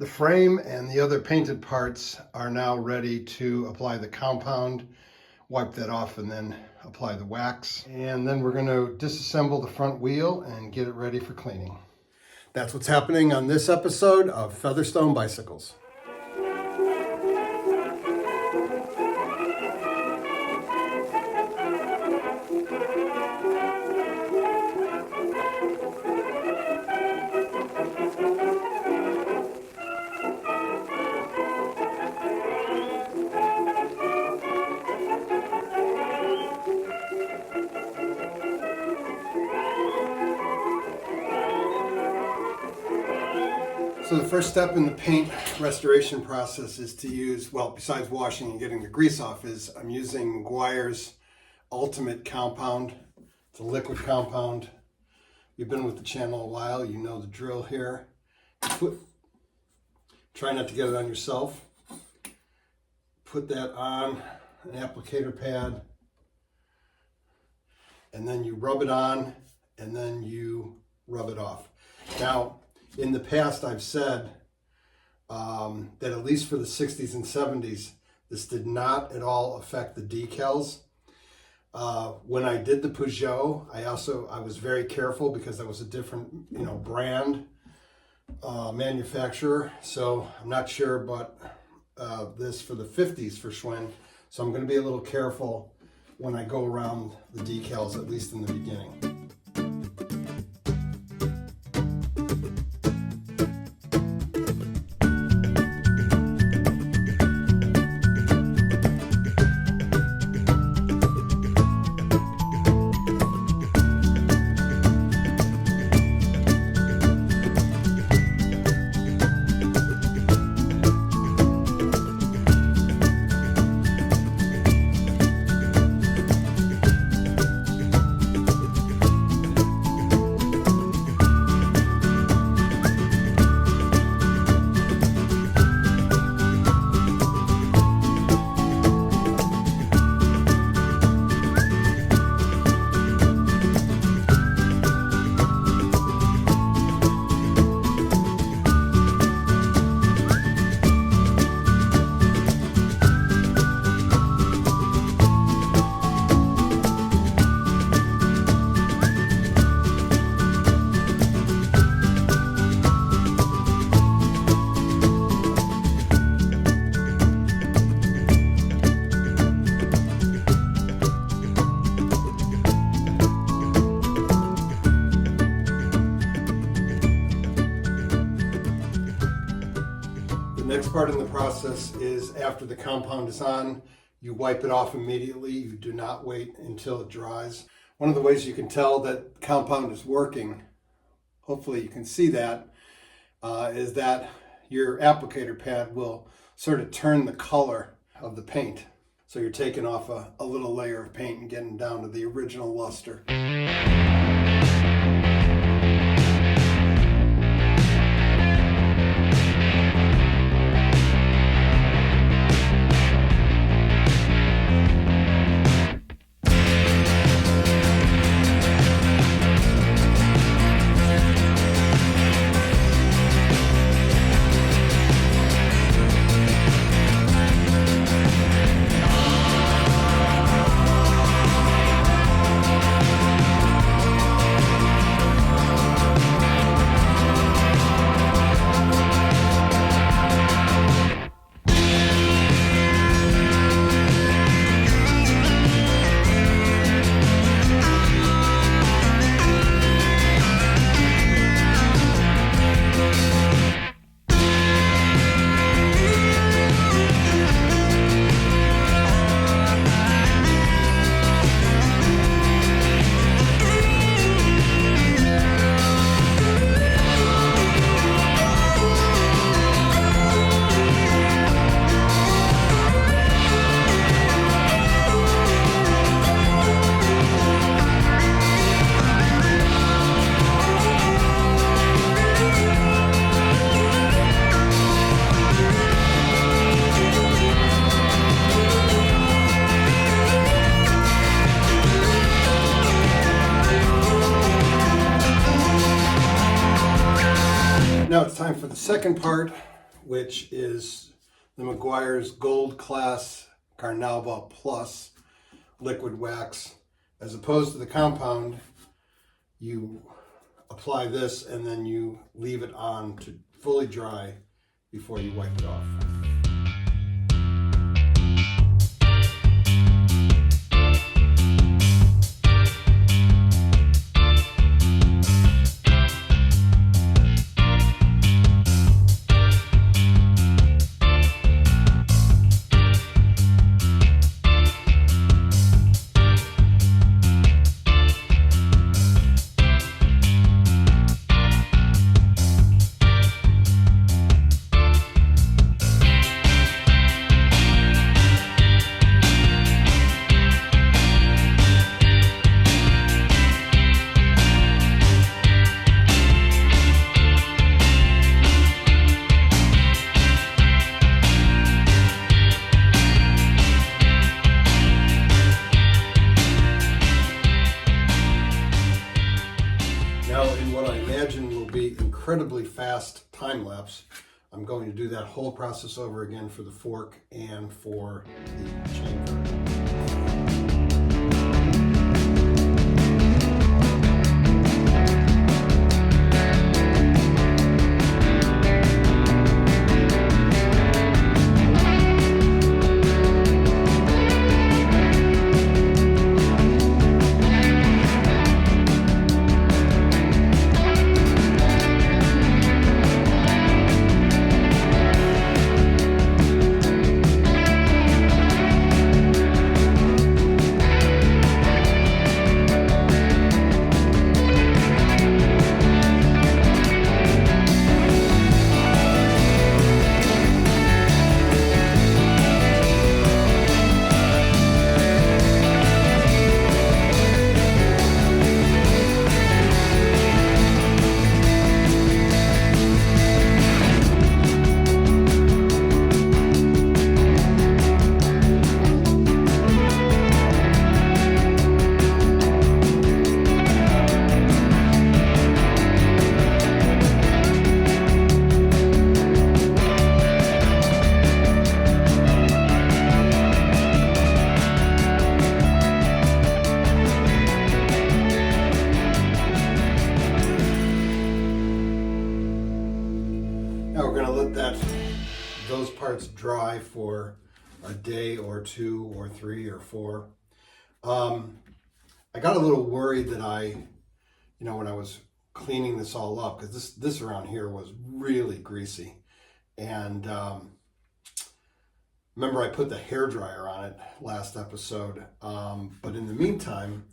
The frame and the other painted parts are now ready to apply the compound, wipe that off, and then apply the wax. And then we're going to disassemble the front wheel and get it ready for cleaning. That's what's happening on this episode of Featherstone Bicycles. So the first step in the paint restoration process is to use, well, besides washing and getting the grease off, is I'm using Meguiar's Ultimate Compound. It's a liquid compound. You've been with the channel a while, you know the drill here. Try not to get it on yourself. Put that on an applicator pad, and then you rub it on, and then you rub it off. Now, in the past, I've said that at least for the 60s and 70s, this did not at all affect the decals. When I did the Peugeot, I was very careful because that was a different, brand manufacturer. So I'm not sure, but this for the 50s for Schwinn. So I'm going to be a little careful when I go around the decals, at least in the beginning. Next part in the process is after the compound is on, you wipe it off immediately. You do not wait until it dries. One of the ways you can tell that compound is working, hopefully you can see that, is that your applicator pad will sort of turn the color of the paint. So you're taking off a little layer of paint and getting down to the original luster. Now it's time for the second part, which is the Meguiar's Gold Class Carnauba Plus liquid wax. As opposed to the compound, you apply this and then you leave it on to fully dry before you wipe it off. Now, in what I imagine will be incredibly fast time lapse, I'm going to do that whole process over again for the fork and for the chain guard. Now we're going to let those parts dry for a day or two or three or four. I got a little worried that when I was cleaning this all up, because this around here was really greasy. And remember I put the hairdryer on it last episode. But in the meantime,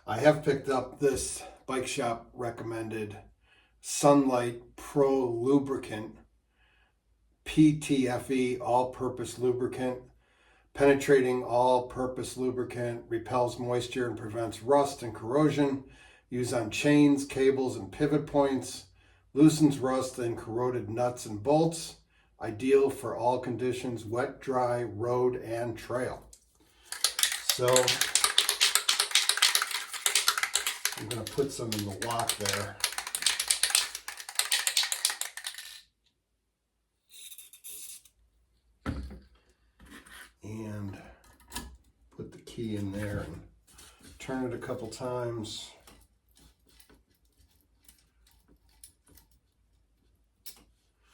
I have picked up this Bike Shop recommended Sunlight Pro Lubricant PTFE all-purpose lubricant. Penetrating all-purpose lubricant, repels moisture and prevents rust and corrosion. Used on chains, cables, and pivot points. Loosens rust and corroded nuts and bolts. Ideal for all conditions, wet, dry, road, and trail. So I'm going to put some in the wok there. And put the key in there and turn it a couple times.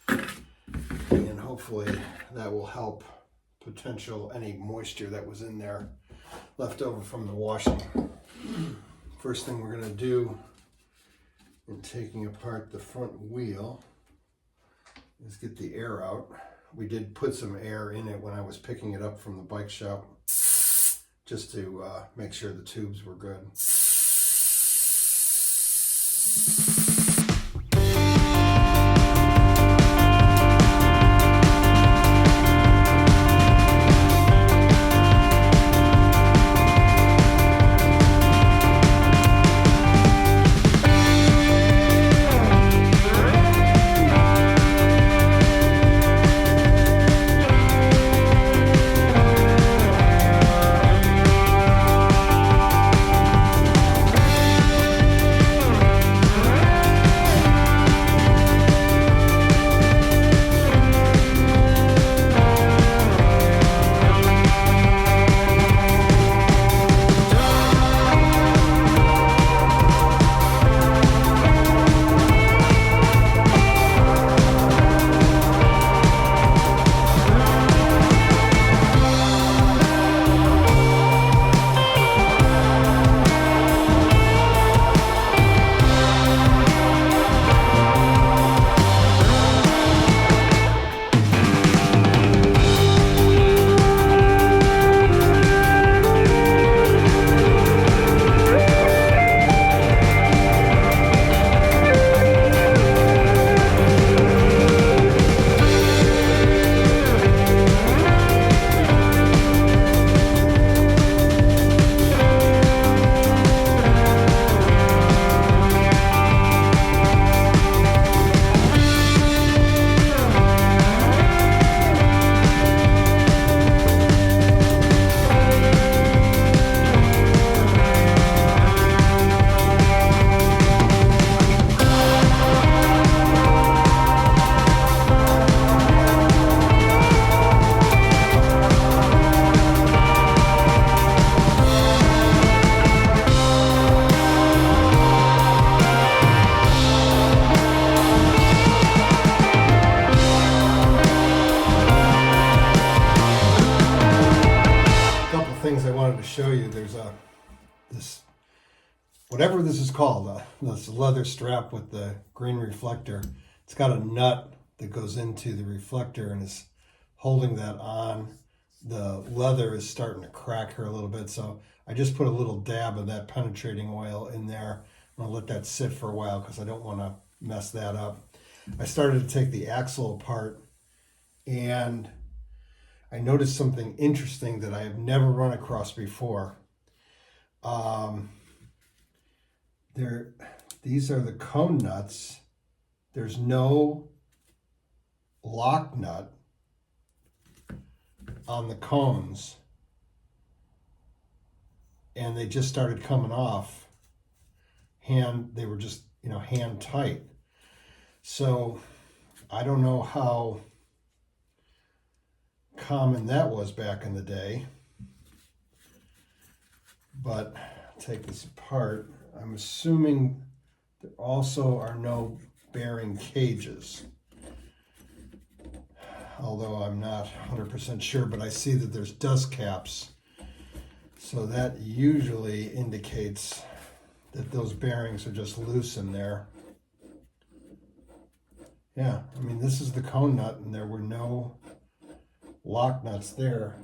And hopefully that will help any moisture that was in there left over from the washing. First thing we're going to do in taking apart the front wheel is get the air out. We did put some air in it when I was picking it up from the bike shop, just to make sure the tubes were good. to show you, there's this, whatever this is called, this leather strap with the green reflector. It's got a nut that goes into the reflector and is holding that on. The leather is starting to crack here a little bit, so I just put a little dab of that penetrating oil in there. I'm gonna let that sit for a while because I don't want to mess that up. I started to take the axle apart, and I noticed something interesting that I have never run across before. These are the cone nuts. There's no lock nut on the cones, and they just started coming off. They were just, hand tight. So I don't know how common that was back in the day, but I'll take this apart. I'm assuming there also are no bearing cages, although I'm not 100% sure, but I see that there's dust caps, so that usually indicates that those bearings are just loose in there. Yeah, I mean, this is the cone nut, and there were no lock nuts there.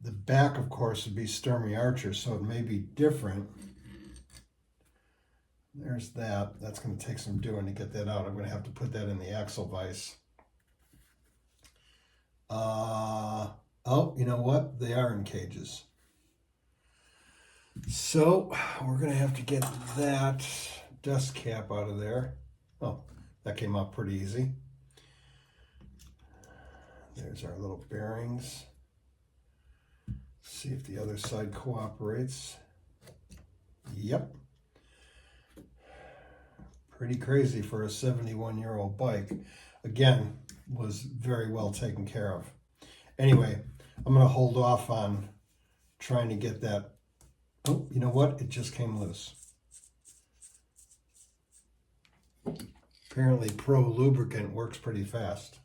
The back, of course, would be Sturmey Archer, so it may be different. There's that. That's going to take some doing to get that out. I'm going to have to put that in the axle vise. Oh, you know what? They are in cages. So we're going to have to get that dust cap out of there. Oh, that came out pretty easy. There's our little bearings. See if the other side cooperates. Yep. Pretty crazy for a 71-year-old bike. Again, was very well taken care of. Anyway, I'm going to hold off on trying to get that. Oh, you know what? It just came loose. Apparently, Pro lubricant works pretty fast.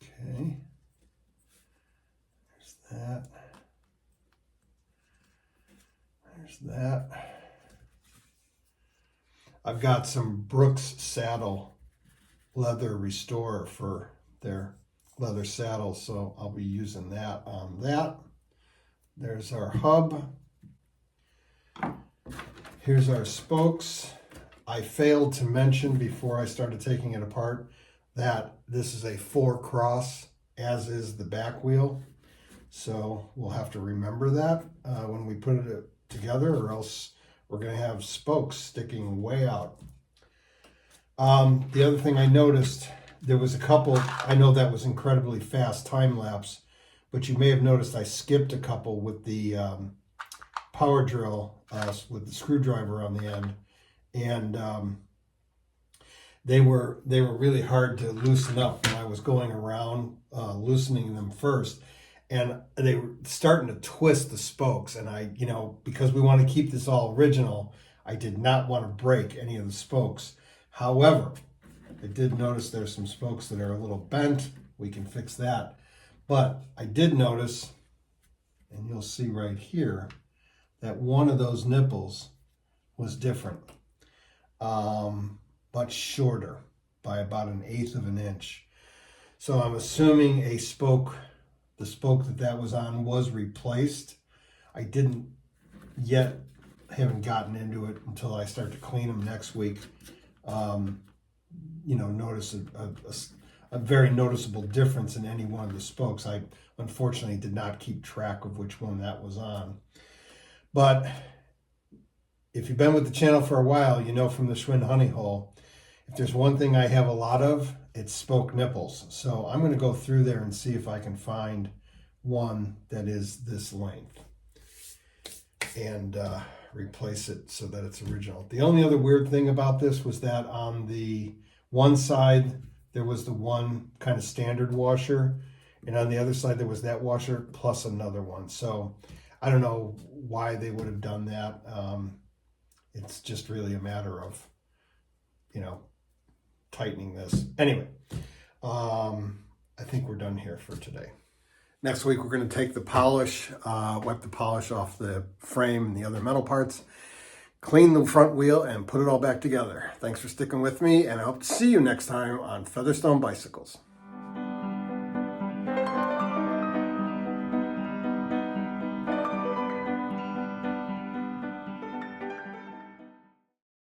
Okay. There's that. There's that. I've got some Brooks saddle leather restore for their leather saddles, so I'll be using that on that. There's our hub. Here's our spokes. I failed to mention before I started taking it apart that this is a 4-cross, as is the back wheel. So we'll have to remember that when we put it together, or else we're going to have spokes sticking way out. The other thing I noticed, there was a couple, I know that was incredibly fast time lapse, but you may have noticed I skipped a couple with the power drill with the screwdriver on the end, and they were really hard to loosen up when I was going around loosening them first, and they were starting to twist the spokes, and I, because we want to keep this all original, I did not want to break any of the spokes. However, I did notice there's some spokes that are a little bent. We can fix that. But I did notice, and you'll see right here, that one of those nipples was different, but shorter by about 1/8 of an inch. So I'm assuming the spoke that was on was replaced. I didn't yet, haven't gotten into it until I start to clean them next week. Notice a very noticeable difference in any one of the spokes. I unfortunately did not keep track of which one that was on. But if you've been with the channel for a while, you know from the Schwinn honey hole, if there's one thing I have a lot of, it's spoke nipples. So I'm going to go through there and see if I can find one that is this length and replace it so that it's original. The only other weird thing about this was that on the one side there was the one kind of standard washer, and on the other side there was that washer plus another one. So I don't know why they would have done that. It's just really a matter of tightening this. Anyway, I think we're done here for today. Next week, we're going to take the polish, wipe the polish off the frame and the other metal parts, clean the front wheel, and put it all back together. Thanks for sticking with me, and I hope to see you next time on Featherstone Bicycles.